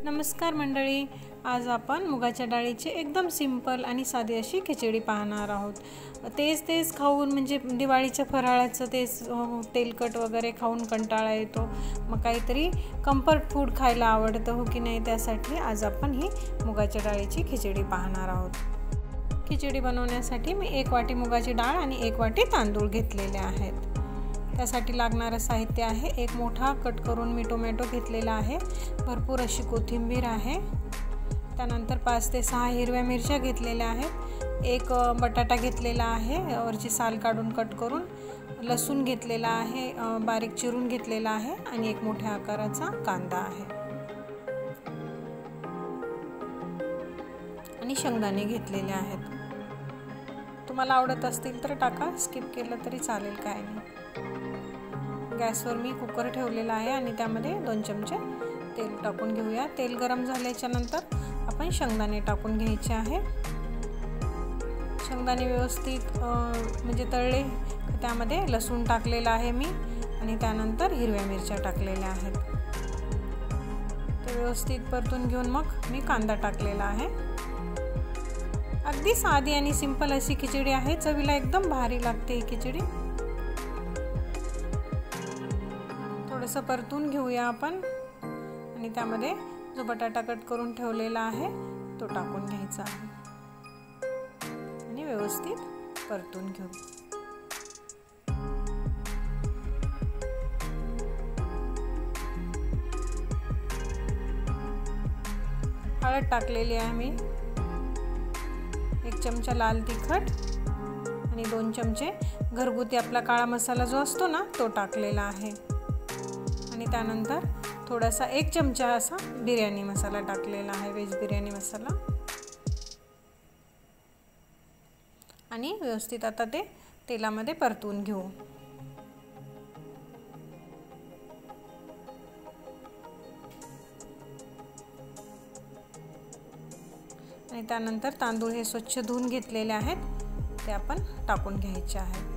नमस्कार मंडळी, आज आपण मुगाच्या डाळीची एकदम सिंपल आणि साधी अशी खिचडी पाहणार आहोत। तेच खाऊन म्हणजे दिवाळीच्या फराळाचं तेच तेलकट वगैरे खाऊन कंटाळा येतो, मग काहीतरी कम्फर्ट फूड खायला आवडतं हो की नाही। त्यासाठी आज आपण ही मुगाच्या डाळीची खिचडी पाहणार आहोत। खिचडी बनवण्यासाठी मी 1 वाटी मुगाची डाळ आणि 1 वाटी तांदूळ घेतलेले आहेत। त्यासाठी लागणारे साहित्य आहे, एक मोठा कट करून मी टोमॅटो घेतलेला आहे, भरपूर अशी कोथिंबीर आहे, त्यानंतर 5 ते 6 हिरव्या मिरच्या घेतलेल्या आहेत, एक बटाटा घेतलेला आहे वरची साल काढून कट करून, लसूण घेतलेला आहे बारीक चिरून घेतलेला आहे आणि एक मोठ्या आकाराचा कांदा आहे आणि शेंगदाणे घेतलेले आहेत। तुम्हाला आवडत असतील तर टाका, स्किप केलं तरी चालेल, काय नाही। गॅसवर मी कुकर ठेवलेला आहे आणि त्यामध्ये 2 चमचे तेल टाकून घेऊया। तेल गरम झाल्याच्या नंतर आपण शेंगदाणे टाकून घ्यायचे आहे। शेंगदाणे व्यवस्थित म्हणजे तळले, त्यामध्ये लसूण टाकलेला आहे मी आणि त्यानंतर हिरव्या मिरच्या टाकलेल्या आहेत। ते व्यवस्थित परतून घेऊन मग मी कांदा टाकलेला आहे। अगदी साधी आणि सिंपल अशी खिचडी आहे, चवीला एकदम भारी लागते ही खिचडी। थोडंसं परतून घेऊया आपण आणि त्यामध्ये जो बटाटा कट करून ठेवलेला आहे तो टाकून घ्यायचा आहे आणि व्यवस्थित परतून घेऊ। हळद टाकलेली आहे मी, 1 चमचा लाल तिखट आणि 2 चमचे घरगुती आपला काळा मसाला जो असतो ना तो टाकलेला आहे आणि त्यानंतर थोडासा 1 चमचा असा बिर्याणी मसाला टाकलेला आहे, व्हेज बिर्याणी मसाला, आणि व्यवस्थित आता ते तेलामध्ये परतून घेऊ। आणि त्यानंतर तांदूळ हे स्वच्छ धुवून घेतलेले आहेत ते आपण टाकून घ्यायचे आहे।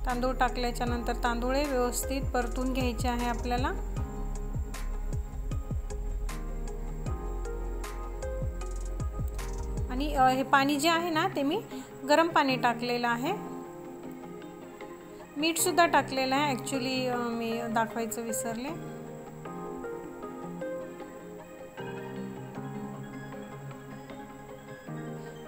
तांदूळ टाकल्याच्या नंतर तांदूळ व्यवस्थित परतून घ्यायचे आहे आपल्याला। आणि हे पाणी जे आहे ना ते मी गरम पाणी टाकलेलं आहे, मीठ सुद्धा टाकलेलं आहे, ॲक्च्युली मी दाखवायचं विसरले।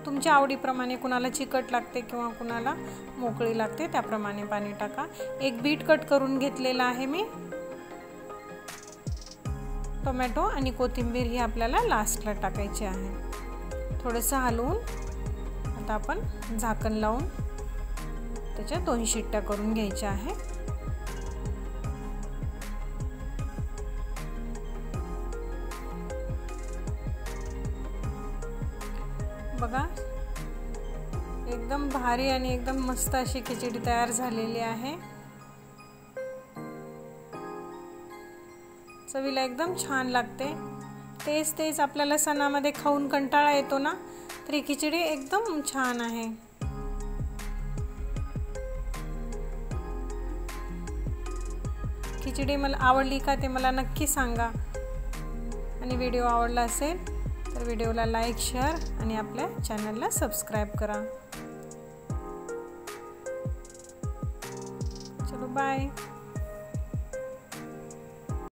तुमच्या आवडीप्रमाणे कुणाला चिकट लागते किंवा कुणाला मोकळी लागते त्याप्रमाणे पाणी टाका। एक बीट कट करून घेतलेला आहे मी, टोमॅटो आणि कोथिंबीर ही आपल्याला लास्टला टाकायची आहे। थोडंसं हलवून आता आपण झाकण लावून त्याच्या 2 शिट्ट्या करून घ्यायच्या आहे। बघा, एकदम भारी आणि एकदम मस्त अशी खिचडी तयार झालेली आहे। चवीला एकदम छान लागते। तेच आपल्याला सणामध्ये खाऊन कंटाळा येतो ना, तर ही खिचडी एकदम छान आहे। खिचडी मला आवडली का ते मला नक्की सांगा, आणि व्हिडिओ आवडला असेल तर व्हिडिओला लाईक, शेअर आणि आपल्या चॅनलला सबस्क्राईब करा। चलो बाय।